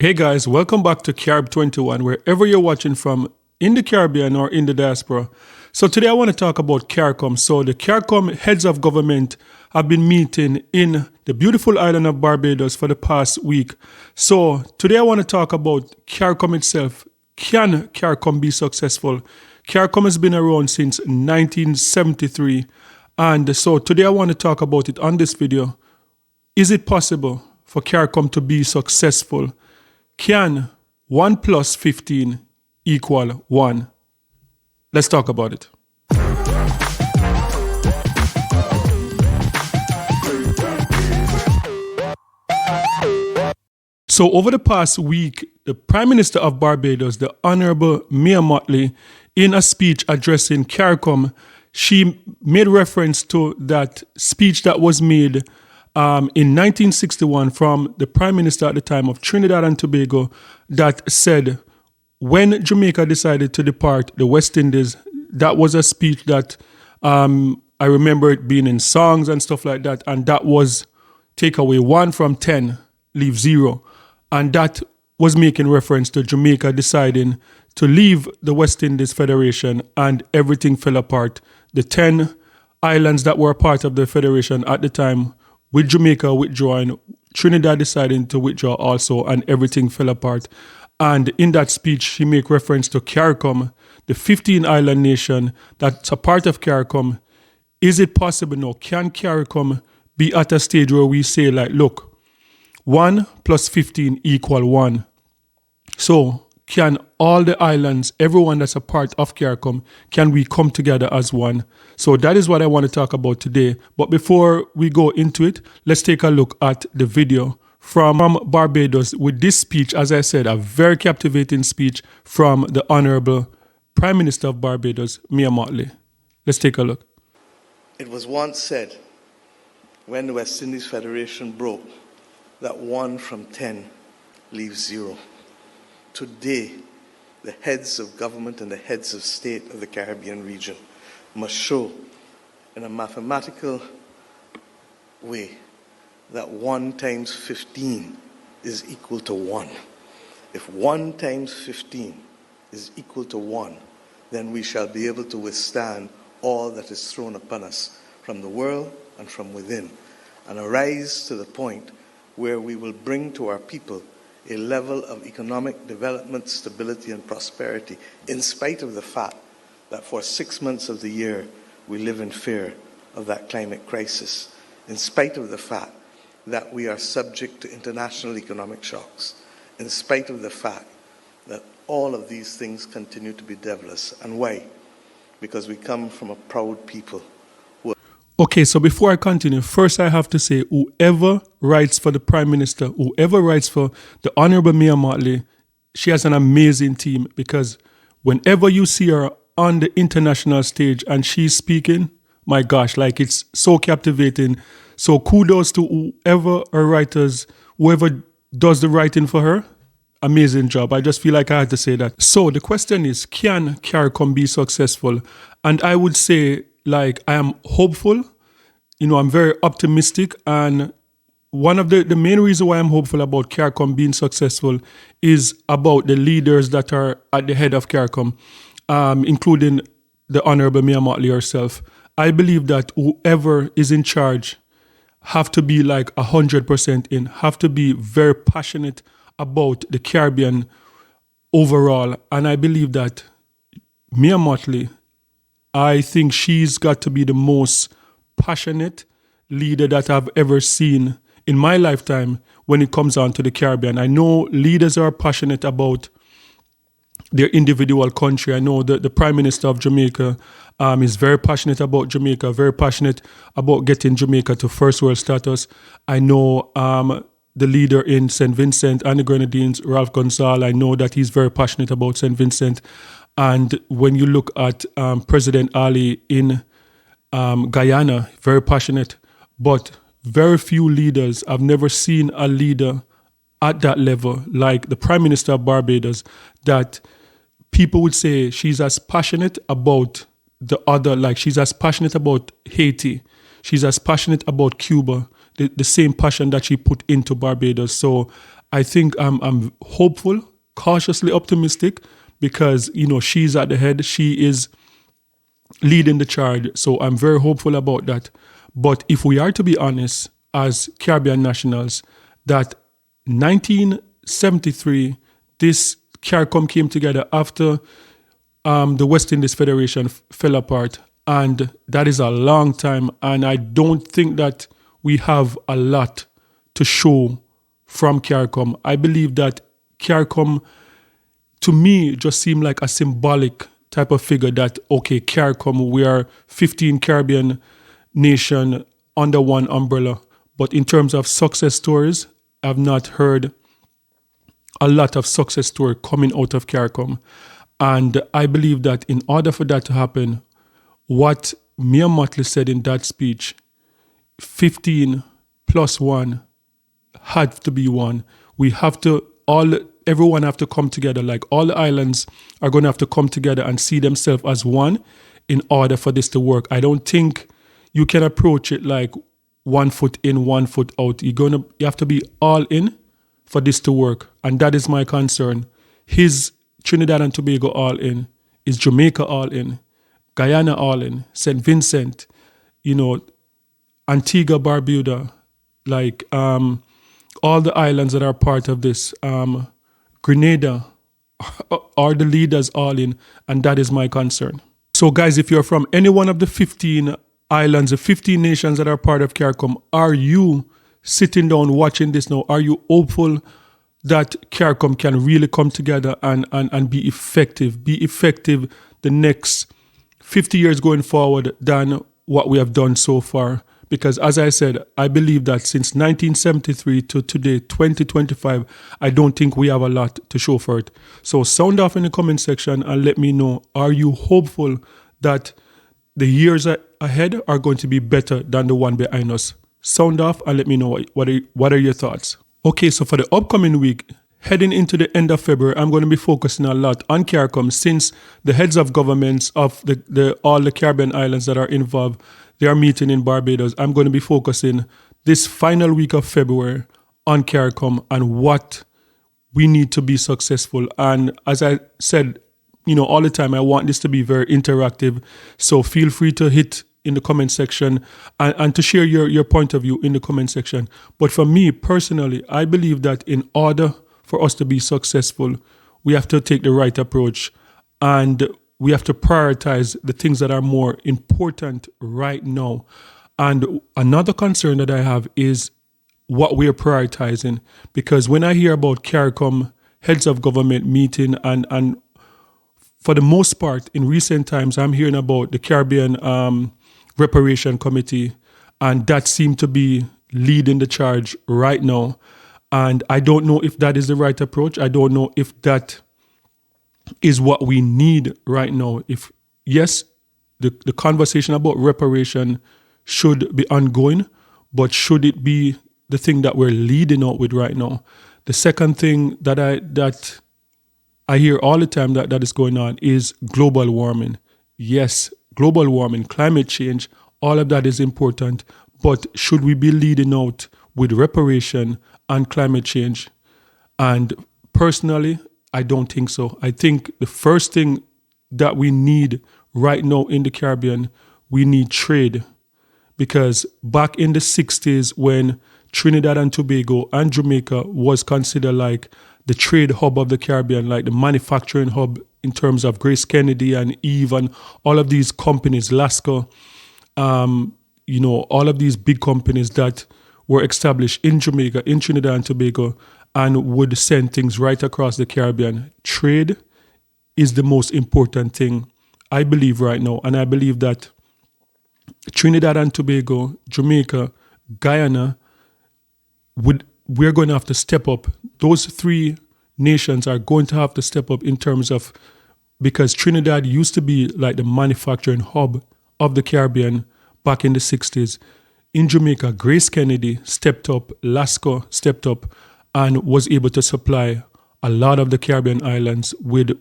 Hey guys, welcome back to Carib 21, wherever you're watching from in the Caribbean or in the diaspora. So today I want to talk about Caricom. So the Caricom heads of government have been meeting in the beautiful island of Barbados for the past week. So today I want to talk about Caricom itself. Can Caricom be successful? Caricom has been around since 1973. And so today I want to talk about it on this video. Is it possible for Caricom to be successful? Can 1 plus 15 equal 1? Let's talk about it. So over the past week, the Prime Minister of Barbados, the Honorable Mottley, in a speech addressing Caricom, she made reference to that speech that was made in 1961 from the Prime Minister at the time of Trinidad and Tobago that said, when Jamaica decided to depart the West Indies, that was a speech that I remember it being in songs and stuff like that, and that was take away 1 from 10, leave 0. And that was making reference to Jamaica deciding to leave the West Indies Federation, and everything fell apart. The 10 islands that were a part of the Federation at the time, with Jamaica withdrawing, Trinidad deciding to withdraw also, and everything fell apart. And in that speech, she made reference to Caricom, the 15-island nation that's a part of Caricom. Is it possible now? Can Caricom be at a stage where we say, like, look, 1 plus 15 equal 1? So can all the islands, everyone that's a part of Caricom, can we come together as one? So that is what I want to talk about today. But before we go into it, let's take a look at the video from Barbados with this speech. As I said, a very captivating speech from the Honorable Prime Minister of Barbados, Mottley. Let's take a look. It was once said, when the West Indies Federation broke, that 1 from 10 leaves 0. Today, the heads of government and the heads of state of the Caribbean region must show in a mathematical way that 1 times 15 is equal to 1. If 1 times 15 is equal to 1, then we shall be able to withstand all that is thrown upon us from the world and from within, and arise to the point where we will bring to our people a level of economic development, stability, and prosperity, in spite of the fact that for 6 months of the year we live in fear of that climate crisis, in spite of the fact that we are subject to international economic shocks, in spite of the fact that all of these things continue to be devilish. And why? Because we come from a proud people. Okay, so before I continue, first I have to say, whoever writes for the Prime Minister, whoever writes for the Honorable Mottley, she has an amazing team, because whenever you see her on the international stage and she's speaking, my gosh, like, it's so captivating. So kudos to whoever her writers, whoever does the writing for her. Amazing job. I just feel like I had to say that. So the question is, can Caricom be successful? And I would say, like, I am hopeful. I'm very optimistic. And one of the main reasons why I'm hopeful about Caricom being successful is about the leaders that are at the head of Caricom, including the Honorable Mottley herself. I believe that whoever is in charge have to be like 100% in, have to be very passionate about the Caribbean overall. And I believe that Mottley, I think she's got to be the most passionate leader that I've ever seen in my lifetime when it comes on to the Caribbean. I know leaders are passionate about their individual country. I know that the Prime Minister of Jamaica is very passionate about Jamaica, very passionate about getting Jamaica to first world status. I know the leader in St. Vincent and the Grenadines, Ralph Gonzalez, I know that he's very passionate about St. Vincent. And when you look at President Ali in Guyana, very passionate, but very few leaders. I've never seen a leader at that level, like the Prime Minister of Barbados, that people would say she's as passionate about the other, like she's as passionate about Haiti, she's as passionate about Cuba, the same passion that she put into Barbados. So I think I'm hopeful, cautiously optimistic, because she's at the head. She is leading the charge. So I'm very hopeful about that. But if we are to be honest, as Caribbean nationals, that 1973, this Caricom came together after the West Indies Federation fell apart. And that is a long time. And I don't think that we have a lot to show from Caricom. I believe that Caricom, to me, just seemed like a symbolic type of figure that, okay, Caricom, we are 15 Caribbean nation under one umbrella. But in terms of success stories, I've not heard a lot of success story coming out of Caricom. And I believe that in order for that to happen, what Mayor Mottley said in that speech, 15 plus 1 had to be 1. We have to, everyone have to come together. Like all the islands are going to have to come together and see themselves as one in order for this to work. I don't think you can approach it like 1 foot in, 1 foot out. You have to be all in for this to work. And that is my concern. Is Trinidad and Tobago all in? Is Jamaica all in? Guyana all in? St. Vincent, Antigua, Barbuda, like all the islands that are part of this, Grenada, are the leaders all in? And that is my concern. So guys, if you're from any one of the 15 islands, the 15 nations that are part of CARICOM, are you sitting down watching this now? Are you hopeful that CARICOM can really come together and be effective the next 50 years going forward than what we have done so far? Because as I said, I believe that since 1973 to today, 2025, I don't think we have a lot to show for it. So sound off in the comment section and let me know, are you hopeful that the years ahead are going to be better than the one behind us? Sound off and let me know what are your thoughts. Okay, so for the upcoming week, heading into the end of February, I'm going to be focusing a lot on CARICOM since the heads of governments of all the Caribbean islands that are involved, they are meeting in Barbados. I'm going to be focusing this final week of February on CARICOM and what we need to be successful. And as I said, all the time, I want this to be very interactive. So feel free to hit in the comment section and to share your point of view in the comment section. But for me personally, I believe that in order for us to be successful, we have to take the right approach and we have to prioritize the things that are more important right now. And another concern that I have is what we're prioritizing. Because when I hear about CARICOM heads of government meeting and for the most part, in recent times, I'm hearing about the Caribbean Reparation Committee, and that seemed to be leading the charge right now. And I don't know if that is the right approach. I don't know if that is what we need right now. If yes, the conversation about reparation should be ongoing, but should it be the thing that we're leading out with right now? The second thing that I hear all the time that is going on is global warming. Yes, global warming, climate change, all of that is important. But should we be leading out with reparation and climate change? And personally, I don't think so. I think the first thing that we need right now in the Caribbean, we need trade. Because back in the 60s, when Trinidad and Tobago and Jamaica was considered like the trade hub of the Caribbean, like the manufacturing hub in terms of Grace Kennedy and Eve and all of these companies, Lasco, all of these big companies that were established in Jamaica, in Trinidad and Tobago, and would send things right across the Caribbean. Trade is the most important thing, I believe, right now. And I believe that Trinidad and Tobago, Jamaica, Guyana, we're going to have to step up. Those three nations are going to have to step up in terms of, because Trinidad used to be like the manufacturing hub of the Caribbean back in the 60s. In Jamaica, Grace Kennedy stepped up, Lasco stepped up, and was able to supply a lot of the Caribbean islands with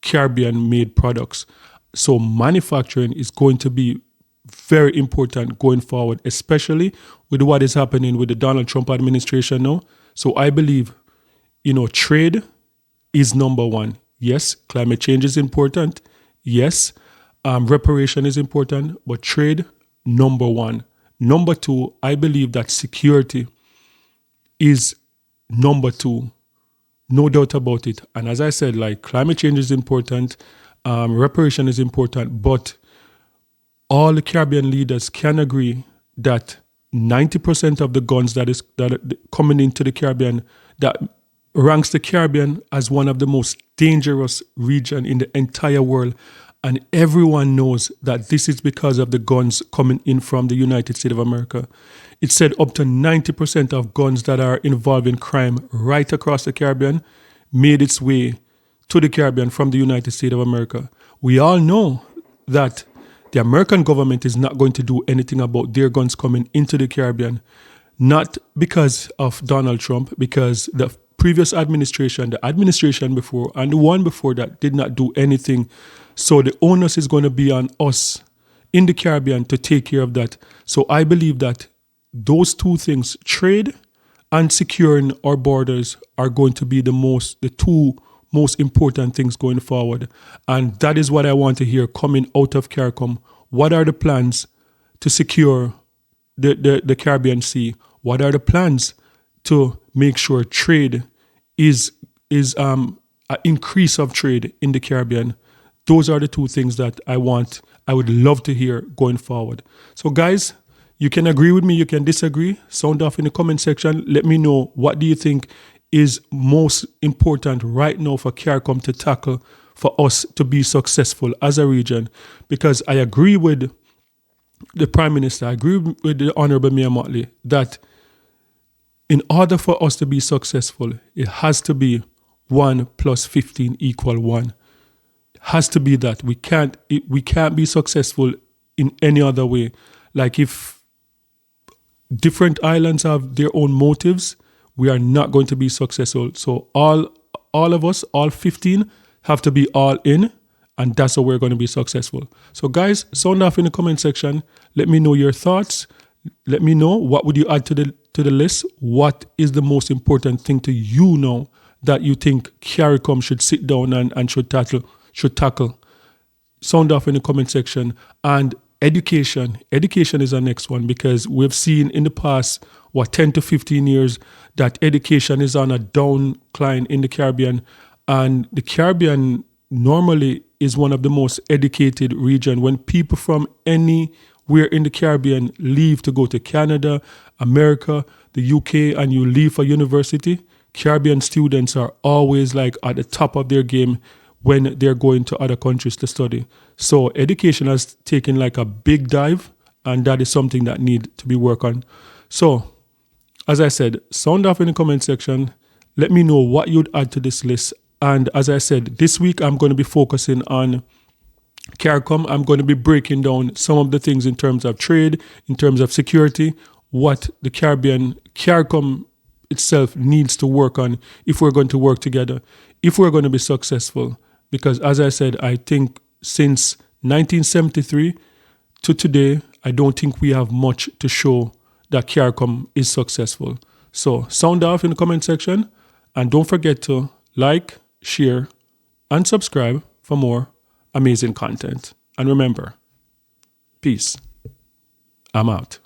Caribbean-made products. So manufacturing is going to be very important going forward, especially with what is happening with the Donald Trump administration now. So I believe trade is number one. Yes, climate change is important. Yes, reparation is important, but trade, number one. Number two, I believe that security is number two. No doubt about it. And as I said, like climate change is important, reparation is important, but all the Caribbean leaders can agree that 90% of the guns that are coming into the Caribbean, that ranks the Caribbean as one of the most dangerous region in the entire world. And everyone knows that this is because of the guns coming in from the United States of America. It said up to 90% of guns that are involved in crime right across the Caribbean made its way to the Caribbean from the United States of America. We all know that the American government is not going to do anything about their guns coming into the Caribbean, not because of Donald Trump, because the previous administration, the administration before, and the one before that did not do anything. So the onus is going to be on us in the Caribbean to take care of that. So I believe that those two things, trade and securing our borders, are going to be the two most important things going forward. And that is what I want to hear coming out of Caricom. What are the plans to secure the Caribbean Sea? What are the plans to make sure trade is an increase of trade in the Caribbean? Those are the two things that I would love to hear going forward. So guys, you can agree with me, you can disagree. Sound off in the comment section. Let me know, what do you think is most important right now for Caricom to tackle for us to be successful as a region? Because I agree with the Prime Minister, I agree with the Honorable Mayor Mottley that in order for us to be successful, it has to be 1 + 15 = 1. It has to be that. We can't be successful in any other way. Like if different islands have their own motives, we are not going to be successful. So all of us, all 15, have to be all in, and that's how we're going to be successful. So guys, sound off in the comment section. Let me know your thoughts. Let me know, what would you add to the list? What is the most important thing to you now that you think Caricom should sit down and should tackle? Sound off in the comment section. And education is our next one, because we've seen in the past 10 to 15 years that education is on a downcline in the Caribbean, and the Caribbean normally is one of the most educated region. When people from anywhere in the Caribbean leave to go to Canada, America, the UK, and you leave for university, Caribbean students are always like at the top of their game when they're going to other countries to study. So education has taken like a big dive, and that is something that need to be worked on. So, as I said, sound off in the comment section. Let me know what you'd add to this list. And as I said, this week I'm going to be focusing on Caricom. I'm going to be breaking down some of the things in terms of trade, in terms of security, what the Caricom itself needs to work on if we're going to work together, if we're going to be successful. Because as I said, I think since 1973 to today, I don't think we have much to show that Caricom is successful. So sound off in the comment section, and don't forget to like, share, and subscribe for more amazing content. And remember, peace. I'm out.